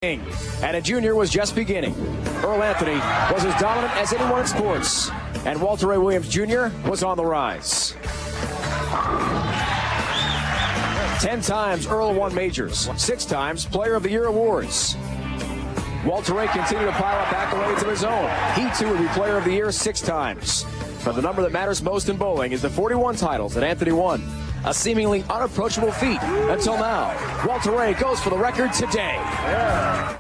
And a junior was just beginning. Earl Anthony was as dominant as anyone in sports. And Walter Ray Williams Jr. was on the rise. 10 times Earl won majors. 6 times Player of the Year awards. Walter Ray continued to pile up accolades of his own. He too would be Player of the Year 6 times. But the number that matters most in bowling is the 41 titles that Anthony won. A seemingly unapproachable feat until now. Walter Ray goes for the record today. Yeah.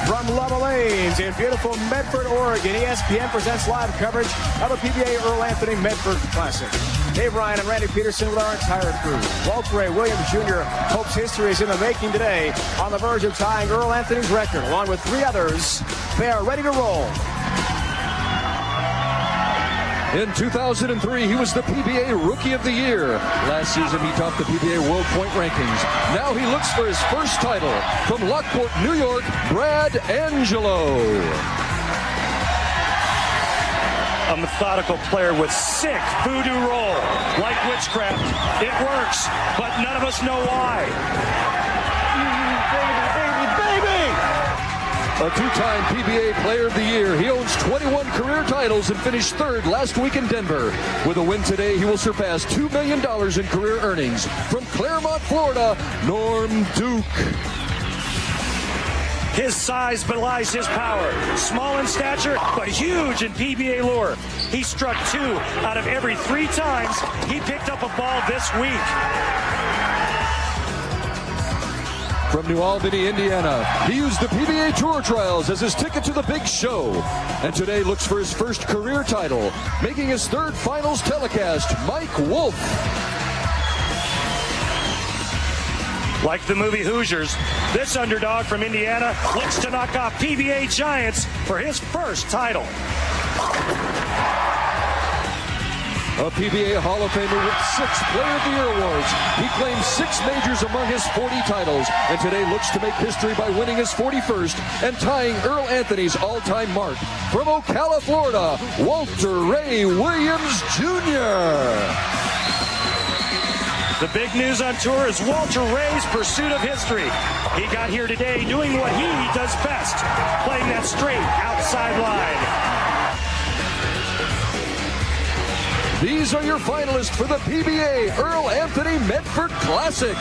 From Level Lanes in beautiful Medford, Oregon, ESPN presents live coverage of the PBA Earl Anthony Medford Classic. Dave Ryan and Randy Peterson with our entire crew. Walter Ray Williams Jr. hopes history is in the making today, on the verge of tying Earl Anthony's record. Along with 3 others, they are ready to roll. In 2003, he was the PBA Rookie of the Year. Last season, he topped the PBA World Point Rankings. Now he looks for his first title. From Lockport, New York, Brad Angelo. A methodical player with sick voodoo roll. Like witchcraft, it works, but none of us know why. A 2-time PBA Player of the Year. He owns 21 career titles and finished 3rd last week in Denver. With a win today, he will surpass $2 million in career earnings. From Claremont, Florida, Norm Duke. His size belies his power. Small in stature, but huge in PBA lore. He struck 2 out of every 3 times he picked up a ball this week. From New Albany, Indiana, he used the PBA Tour Trials as his ticket to the big show. And today looks for his first career title, making his 3rd finals telecast, Mike Wolf. Like the movie Hoosiers, this underdog from Indiana looks to knock off PBA giants for his first title. A PBA Hall of Famer with 6 Player of the Year awards. He claims 6 majors among his 40 titles, and today looks to make history by winning his 41st and tying Earl Anthony's all-time mark. From Ocala, Florida, Walter Ray Williams Jr. The big news on tour is Walter Ray's pursuit of history. He got here today doing what he does best, playing that straight outside line. These are your finalists for the PBA Earl Anthony Medford Classic.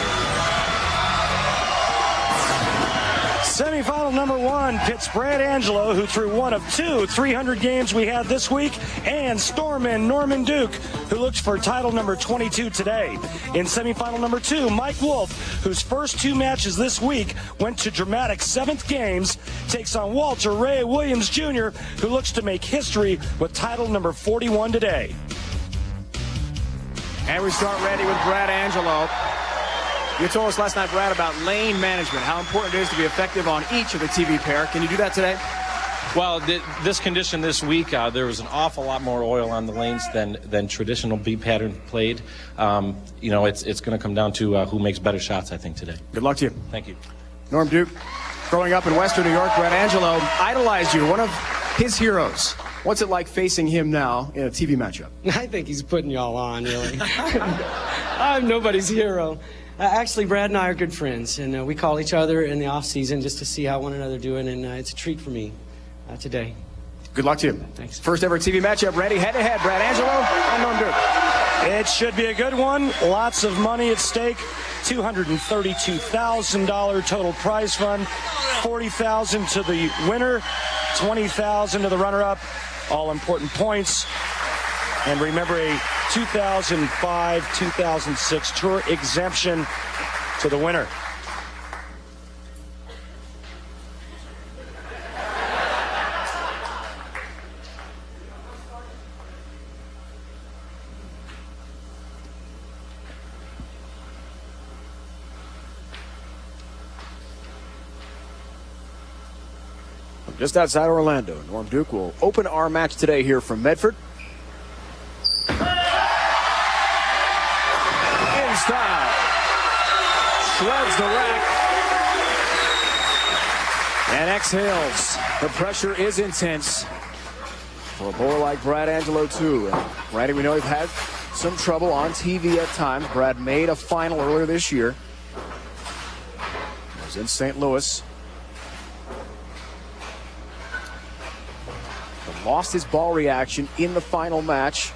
Semifinal number 1 pits Brad Angelo, who threw one of 2 300 games we had this week, and Storman Norman Duke, who looks for title number 22 today. In semifinal number 2, Mike Wolf, whose first 2 matches this week went to dramatic 7th games, takes on Walter Ray Williams Jr., who looks to make history with title number 41 today. And we start, Randy, with Brad Angelo. You told us last night, Brad, about lane management, how important it is to be effective on each of the TV pair. Can you do that today? Well, this condition this week, there was an awful lot more oil on the lanes than traditional B pattern played. You know, it's going to come down to who makes better shots, I think, today. Good luck to you. Thank you. Norm Duke, growing up in Western New York, Brad Angelo idolized you, one of his heroes. What's it like facing him now in a TV matchup? I think he's putting y'all on, really. I'm nobody's hero. Actually, Brad and I are good friends, and we call each other in the off-season just to see how one another doing, and it's a treat for me today. Good luck to you. Thanks. First ever TV matchup, Randy, head-to-head, Brad Angelo and Norm Duke. It should be a good one. Lots of money at stake. $232,000 total prize fund. $40,000 to the winner. $20,000 to the runner-up. All important points. And remember, a 2005-2006 tour exemption to the winner. Just outside Orlando, Norm Duke will open our match today here from Medford. In style. Shreds the rack. And exhales. The pressure is intense for a bowler like Brad Angelo, too. And Randy, we know he's had some trouble on TV at times. Brad made a final earlier this year. It was in St. Louis. But lost his ball reaction in the final match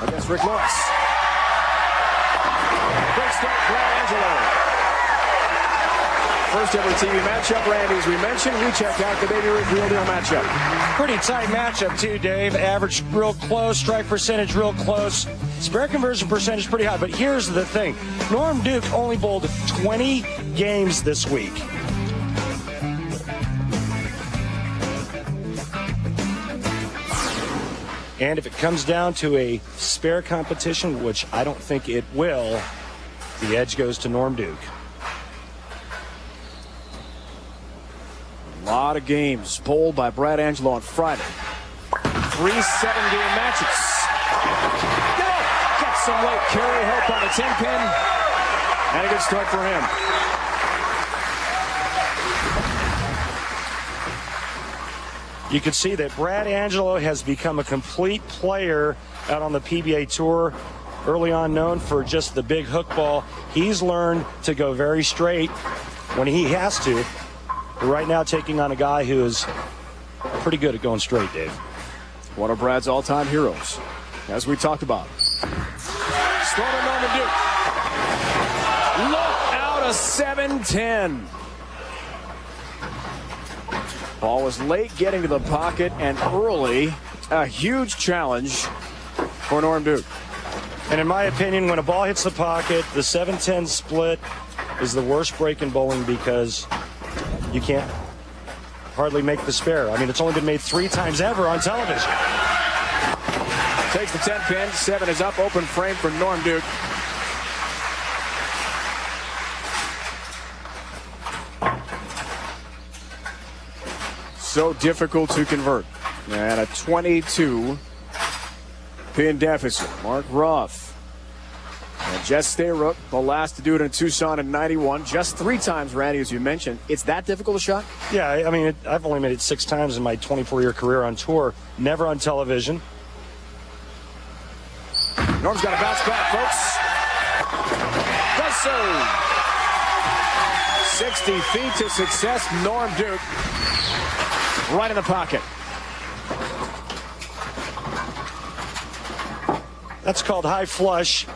against Rick Lewis. Great start, Brad Angelo. First ever TV matchup, Randy, as we mentioned. We check out the Baby Ruth Real Deal matchup. Pretty tight matchup, too, Dave. Average real close, strike percentage real close. Spare conversion percentage pretty high. But here's the thing. Norm Duke only bowled 20 games this week. And if it comes down to a spare competition, which I don't think it will, the edge goes to Norm Duke. A lot of games bowled by Brad Angelo on Friday. 3 7-game matches. Got some late carry help on the 10 pin. And a good start for him. You can see that Brad Angelo has become a complete player out on the PBA Tour. Early on known for just the big hook ball. He's learned to go very straight when he has to. But right now taking on a guy who is pretty good at going straight, Dave. One of Brad's all-time heroes, as we talked about. Starter Norman Duke. Look out, a 7-10. Ball was late getting to the pocket and early. A huge challenge for Norm Duke. And in my opinion, when a ball hits the pocket, the 7-10 split is the worst break in bowling because you can't hardly make the spare. I mean, it's only been made 3 times ever on television. Takes the 10 pin. 7 is up. Open frame for Norm Duke. So difficult to convert. And a 22 pin deficit. Mark Ruff and Jess Stayrook, the last to do it in Tucson in '91. Just 3 times, Randy, as you mentioned. It's that difficult a shot? Yeah, I mean, I've only made it 6 times in my 24-year career on tour. Never on television. Norm's got to bounce back, folks. Does so. 60 feet to success. Norm Duke right in the pocket. That's called high flush.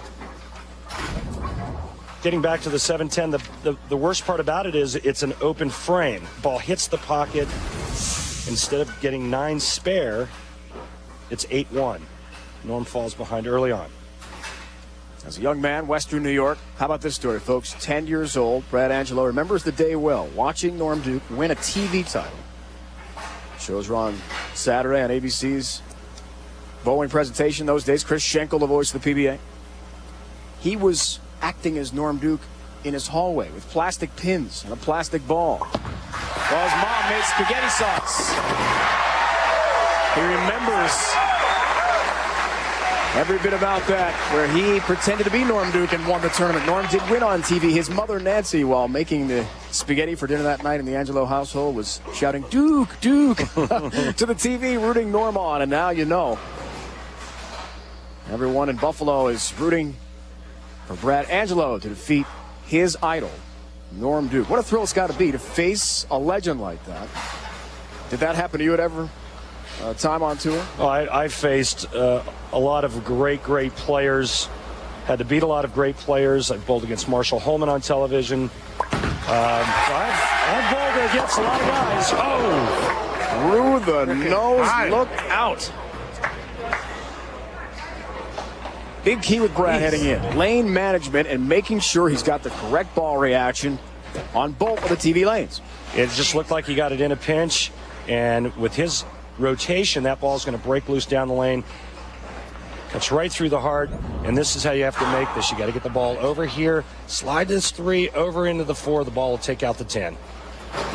Getting back to the 7-10, the worst part about it is it's an open frame. Ball hits the pocket. Instead of getting 9 spare, it's 8-1. Norm falls behind early on. As a young man, Western New York. How about this story, folks? 10 years old, Brad Angelo remembers the day well, watching Norm Duke win a TV title. Shows were on Saturday on ABC's bowling presentation those days. Chris Schenkel, the voice of the PBA. He was acting as Norm Duke in his hallway with plastic pins and a plastic ball while his mom made spaghetti sauce. He remembers every bit about that, where he pretended to be Norm Duke and won the tournament. Norm did win on TV. His mother, Nancy, while making the spaghetti for dinner that night in the Angelo household, was shouting, "Duke, Duke," to the TV, rooting Norm on. And now you know. Everyone in Buffalo is rooting for Brad Angelo to defeat his idol, Norm Duke. What a thrill it's got to be to face a legend like that. Did that happen to you at ever time on tour? Oh, I faced a lot of great players. Had to beat a lot of great players. I bowled against Marshall Holman on television. I've bowled against a lot of guys. Oh! Through the nose. Look out. Big key with Brad heading in. Lane management and making sure he's got the correct ball reaction on both of the TV lanes. It just looked like he got it in a pinch, and with his rotation, that ball's going to break loose down the lane. Cuts right through the heart, and this is how you have to make this. You got to get the ball over here, slide this 3 over into the 4. The ball will take out the 10.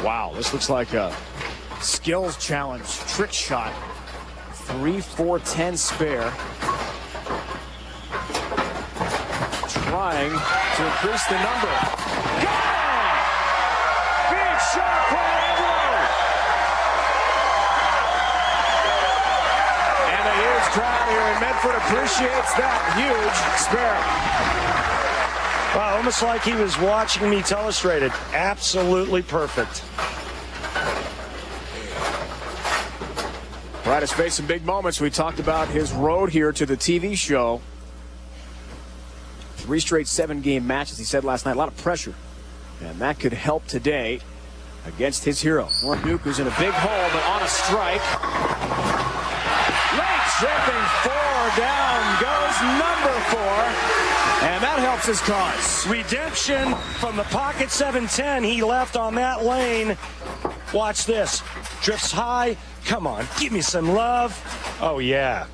Wow, this looks like a skills challenge, trick shot. 3, 4, 10 spare. Trying to increase the number. Got it! Big shot for Angelo! Medford appreciates that huge spare. Wow, almost like he was watching me telestrated. Absolutely perfect. Brad has faced some big moments. We talked about his road here to the TV show. 3 straight 7-game matches, he said last night. A lot of pressure. And that could help today against his hero. Warren Duke, who's in a big hole, but on a strike. Late tripping 4, down goes number 4. And that helps his cause. Redemption from the pocket 710. He left on that lane. Watch this. Drifts high. Come on, give me some love. Oh, yeah.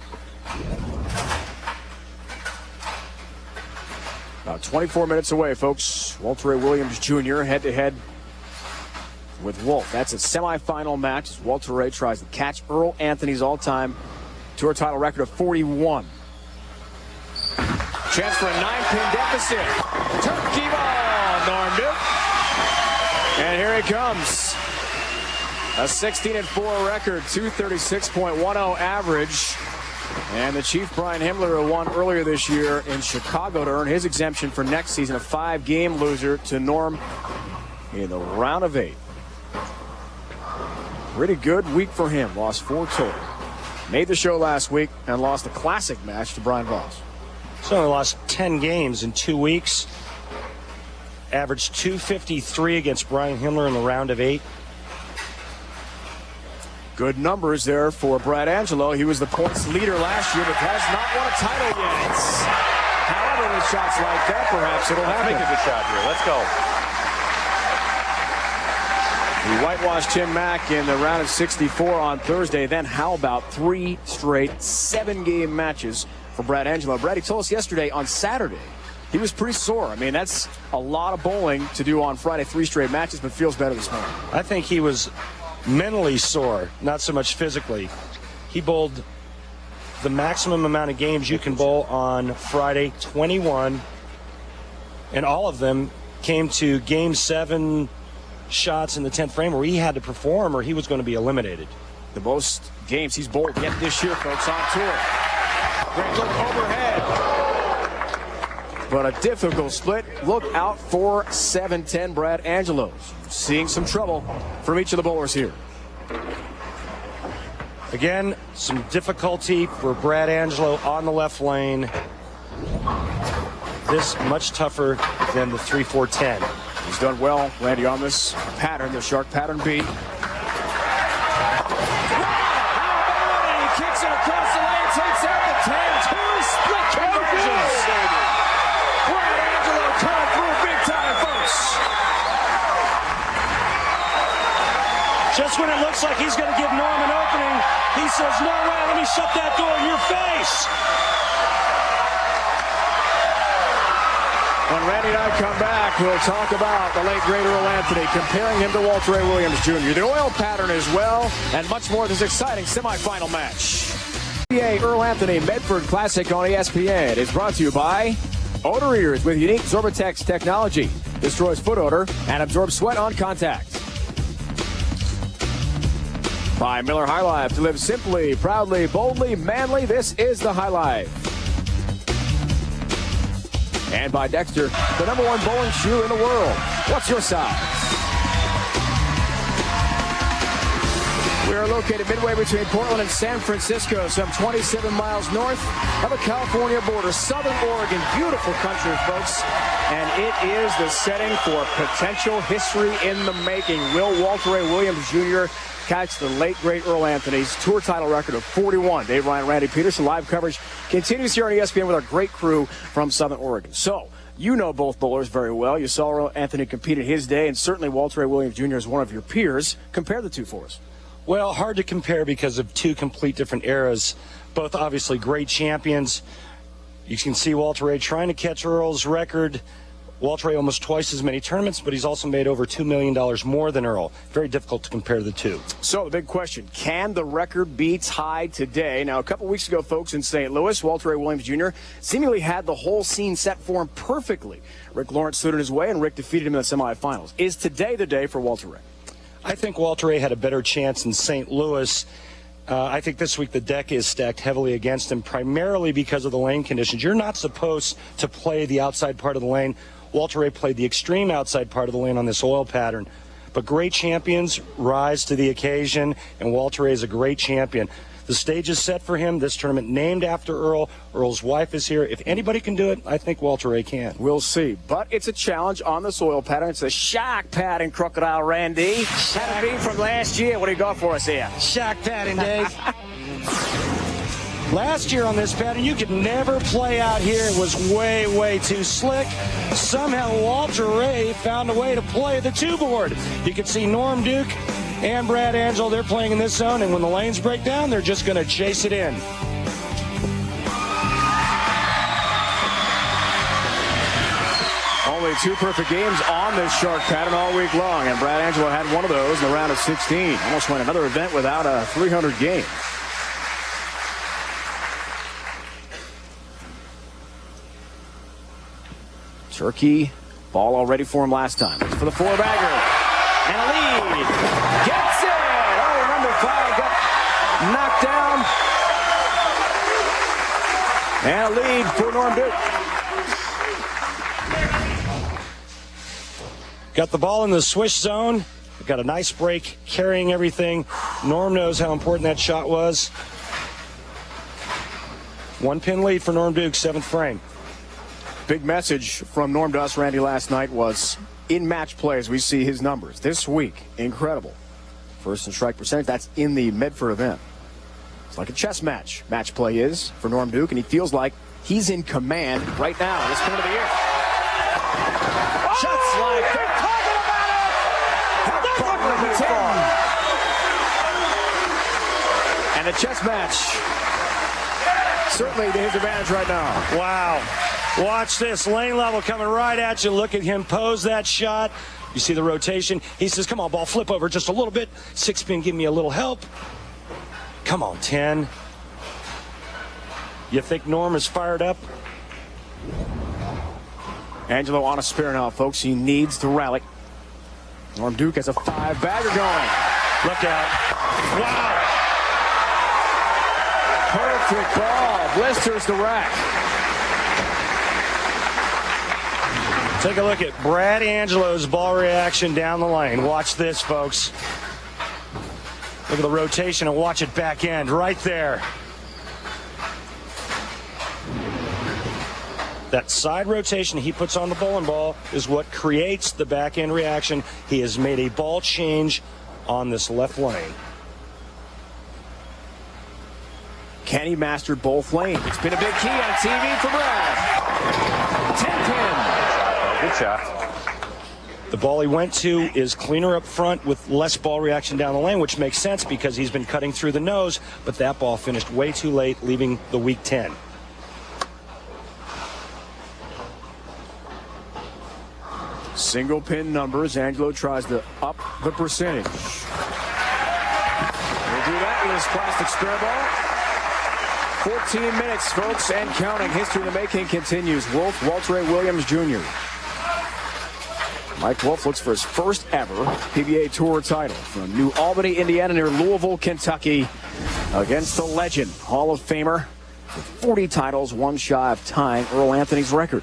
About 24 minutes away, folks. Walter Ray Williams Jr. head-to-head with Wolf. That's a semifinal match as Walter Ray tries to catch Earl Anthony's all-time tour title record of 41. Chance for a 9-pin deficit. Turkey ball, Norm Duke. And here he comes. A 16-4 record, 236.10 average. And the Chief Brian Himmler, who won earlier this year in Chicago to earn his exemption for next season, a 5-game loser to Norm in the round of 8. Pretty good week for him. Lost 4 total. Made the show last week and lost a classic match to Brian Voss. He's only lost 10 games in 2 weeks. Averaged 253 against Brian Himmler in the round of 8. Good numbers there for Brad Angelo. He was the points leader last year, but has not won a title yet. However, with shots like that, perhaps it'll happen. Make a good shot here. Let's go. He whitewashed Tim Mack in the round of 64 on Thursday. Then how about 3 straight 7-game matches for Brad Angelo? Brad, he told us yesterday on Saturday he was pretty sore. I mean, that's a lot of bowling to do on Friday, 3 straight matches, but feels better this morning. I think he was mentally sore, not so much physically. He bowled the maximum amount of games you can bowl on Friday, 21, and all of them came to Game 7 shots in the 10th frame where he had to perform or he was going to be eliminated. The most games he's bowled yet this year, folks, on tour. Great look overhead. But a difficult split. Look out for 7-10 Brad Angelo. Seeing some trouble from each of the bowlers here. Again, some difficulty for Brad Angelo on the left lane. This much tougher than the 3-4-10. He's done well, Randy, on this pattern, the shark pattern B. He kicks it across the lane, takes out the 10-2 split conversions. Brad Angelo coming through big time, folks. Just when it looks like he's going to give Norm an opening, he says, no way, let me shut that door in your face. When Randy and I come back, we'll talk about the late, great Earl Anthony, comparing him to Walter Ray Williams Jr., the oil pattern as well, and much more of this exciting semifinal match. PBA Earl Anthony Medford Classic on ESPN is brought to you by Odor Eaters with unique Zorbatex technology. Destroys foot odor and absorbs sweat on contact. By Miller High Life, to live simply, proudly, boldly, manly, this is the High Life. And by Dexter, the #1 bowling shoe in the world. What's your size? We are located midway between Portland and San Francisco, some 27 miles north of the California border, southern Oregon. Beautiful country, folks. And it is the setting for potential history in the making. Will Walter Ray Williams Jr. catch the late, great Earl Anthony's tour title record of 41? Dave Ryan, Randy Peterson. Live coverage continues here on ESPN with our great crew from Southern Oregon. So, you know both bowlers very well. You saw Earl Anthony compete in his day, and certainly Walter Ray Williams Jr. is one of your peers. Compare the two for us. Well, hard to compare because of 2 complete different eras. Both obviously great champions. You can see Walter Ray trying to catch Earl's record. Walter Ray almost twice as many tournaments, but he's also made over $2 million more than Earl. Very difficult to compare the two. So the big question, can the record be tied today? Now, a couple weeks ago, folks, in St. Louis, Walter Ray Williams Jr. seemingly had the whole scene set for him perfectly. Rick Lawrence stood in his way, and Rick defeated him in the semifinals. Is today the day for Walter Ray? I think Walter Ray had a better chance in St. Louis. I think this week the deck is stacked heavily against him, primarily because of the lane conditions. You're not supposed to play the outside part of the lane. Walter Ray played the extreme outside part of the lane on this oil pattern. But great champions rise to the occasion, and Walter Ray is a great champion. The stage is set for him. This tournament named after Earl. Earl's wife is here. If anybody can do it, I think Walter Ray can. We'll see. But it's a challenge on the soil pattern. It's a shock pattern, Crocodile Randy. Had it be from last year. What do you got for us here? Shock pattern, Dave. Last year on this pattern, you could never play out here. It was way, way too slick. Somehow Walter Ray found a way to play the two board. You could see Norm Duke and Brad Angelo, they're playing in this zone, and when the lanes break down, they're just going to chase it in. Only 2 perfect games on this shark pattern all week long, and Brad Angelo had one of those in the round of 16. Almost went another event without a 300 game. Turkey, ball all ready for him last time. It's for the 4-bagger. And a lead. Gets it! Oh, number 5 got knocked down. And a lead for Norm Duke. Got the ball in the swish zone. Got a nice break, carrying everything. Norm knows how important that shot was. 1-pin lead for Norm Duke, 7th frame. Big message from Norm to us, Randy, last night was in match play as we see his numbers. This week, incredible. First and strike percentage, that's in the Medford event. It's like a chess match. Match play is for Norm Duke, and he feels like he's in command right now at this point of the year. Oh! Shots like they're talking about it! Bottom of the 10. And the chess match certainly to his advantage right now. Wow. Watch this, lane level coming right at you. Look at him pose that shot. You see the rotation. He says, come on, ball, flip over just a little bit. 6-pin, give me a little help. Come on, 10. You think Norm is fired up? Angelo on a spare now, folks. He needs to rally. Norm Duke has a 5-bagger going. Look out. Wow. Perfect ball. Blisters the rack. Take a look at Brad Angelo's ball reaction down the lane. Watch this, folks. Look at the rotation and watch it back end right there. That side rotation he puts on the bowling ball is what creates the back end reaction. He has made a ball change on this left lane. Can he master both lanes? It's been a big key on TV for Brad. 10-pin. Good shot. The ball he went to is cleaner up front with less ball reaction down the lane, which makes sense because he's been cutting through the nose, but that ball finished way too late, leaving the weak 10. Single pin numbers. Angelo tries to up the percentage. He'll do that with his plastic spare ball. 14 minutes, folks, and counting. History in the making continues. Walter Ray Williams Jr. Mike Wolf looks for his first ever PBA Tour title from New Albany, Indiana, near Louisville, Kentucky, against the legend, Hall of Famer, with 40 titles, one shy of tying Earl Anthony's record.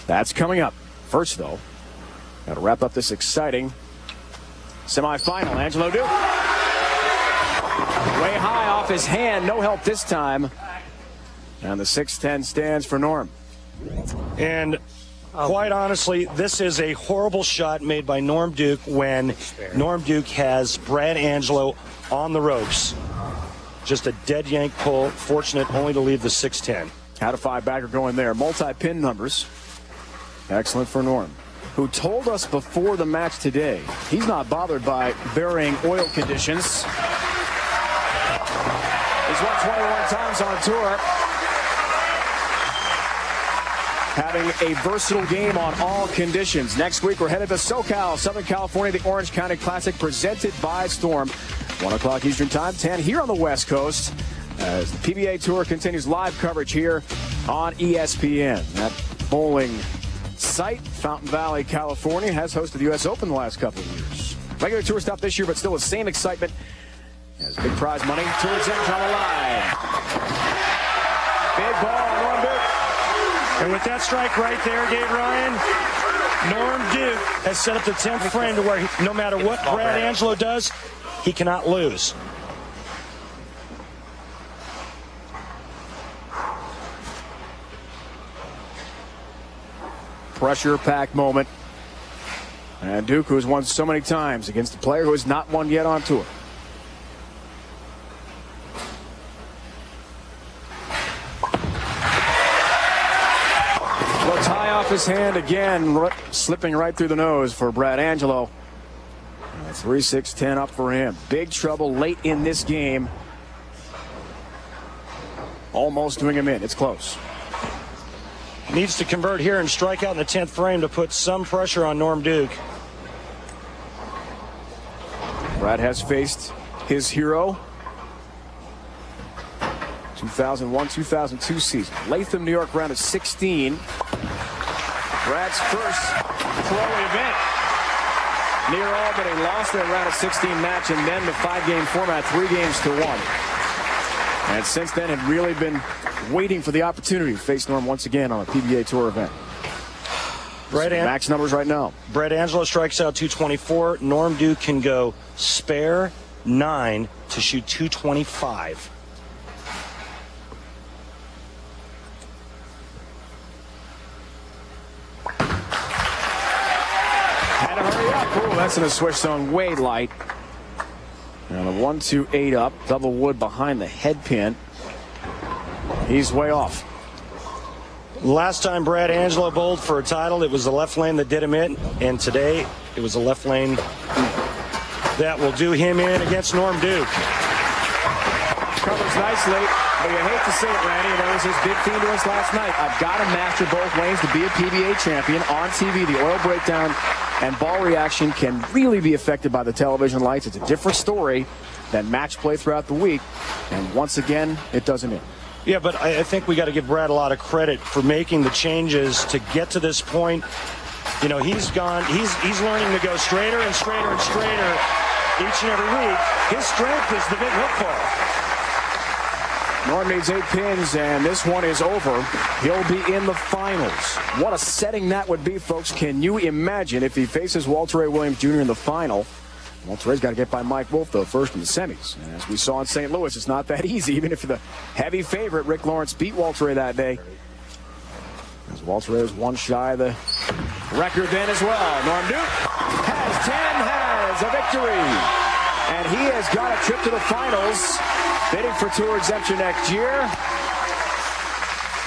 That's coming up. First, though, got to wrap up this exciting semifinal. Angelo Duke. Way high off his hand. No help this time. And the 6-10 stands for Norm. And quite honestly, this is a horrible shot made by Norm Duke when Norm Duke has Brad Angelo on the ropes. Just a dead yank pull. Fortunate only to leave the 6-10. Had a 5-bagger going there. Multi-pin numbers. Excellent for Norm, who told us before the match today he's not bothered by varying oil conditions. He's won 21 times on tour. Having a versatile game on all conditions. Next week, we're headed to SoCal, Southern California, the Orange County Classic, presented by Storm. 1 o'clock Eastern Time, 10 here on the West Coast, as the PBA Tour continues live coverage here on ESPN. That bowling site, Fountain Valley, California, has hosted the U.S. Open the last couple of years. Regular Tour stop this year, but still the same excitement Has big prize money to exemption on the line. Big ball, Norm Duke. And with that strike right there, Dave Ryan, Norm Duke has set up the 10th frame to where no matter what Brad Angelo does, he cannot lose. Pressure-packed moment. And Duke, who has won so many times against a player who has not won yet on tour. Well, tie off his hand again, slipping right through the nose for Brad Angelo. 3-6-10 up for him. Big trouble late in this game. Almost doing him in. It's close. Needs to convert here and strike out in the 10th frame to put some pressure on Norm Duke. Brad has faced his hero 2001-2002 season. Latham, New York, round of 16. Brad's first pro event near Albany. Lost that round of 16 match and then the 5-game format, 3-1. And since then had really been waiting for the opportunity to face Norm once again on a PBA Tour event. Max numbers right now. Brad Angelo strikes out 224. Norm Duke can go spare 9 to shoot 225. Had to hurry up. Ooh, that's in a switch zone way light. And a 1-2-8 up. Double wood behind the head pin. He's way off. Last time Brad Angelo bowled for a title, it was the left lane that did him in, and today it was the left lane that will do him in against Norm Duke. Covers nicely, but you hate to say it, Randy, and that was his big theme to us last night. I've got to master both lanes to be a PBA champion. On TV, the oil breakdown and ball reaction can really be affected by the television lights. It's a different story than match play throughout the week, and once again, it doesn't in. Yeah, but I think we got to give Brad a lot of credit for making the changes to get to this point. You know, he's learning to go straighter and straighter and straighter each and every week. His strength is the big hook ball. Norm needs 8 pins, and this one is over. He'll be in the finals. What a setting that would be, folks. Can you imagine if he faces Walter Ray Williams Jr. in the final? Walter Ray's got to get by Mike Wolf, though, first in the semis. And as we saw in St. Louis, it's not that easy, even if the heavy favorite, Rick Lawrence, beat Walter Ray that day. As Walter Ray was one shy of the record then as well. Norm Duke has a victory. And he has got a trip to the finals, bidding for tour exemption next year.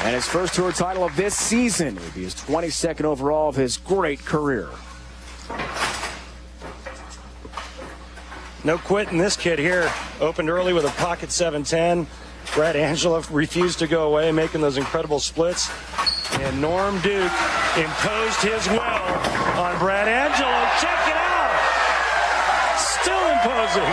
And his first tour title of this season will be his 22nd overall of his great career. No quitting this kid here. Opened early with a pocket 7-10. Brad Angelo refused to go away, making those incredible splits. And Norm Duke imposed his will on Brad Angelo. Check it out. Still imposing.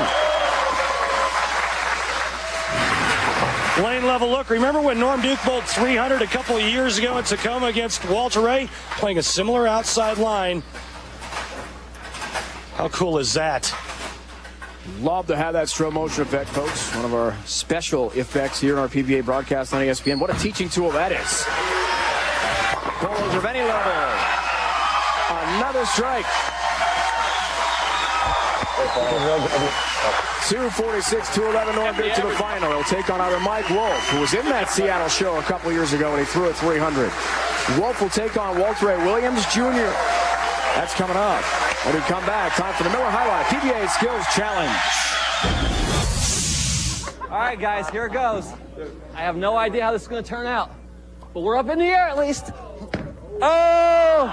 Lane level look. Remember when Norm Duke bowled 300 a couple of years ago in Tacoma against Walter Ray? Playing a similar outside line. How cool is that? Love to have that slow motion effect, folks. One of our special effects here in our PBA broadcast on ESPN. What a teaching tool that is. Bowlers of any level. Another strike. 246, 211, Norm Duke to the final. He'll take on either Mike Wolf, who was in that Seattle show a couple of years ago when he threw a 300. Wolf will take on Walter Ray Williams Jr. That's coming up. When we come back, time for the Miller Highlight PBA Skills Challenge. All right, guys, here it goes. I have no idea how this is going to turn out, but we're up in the air at least. Oh!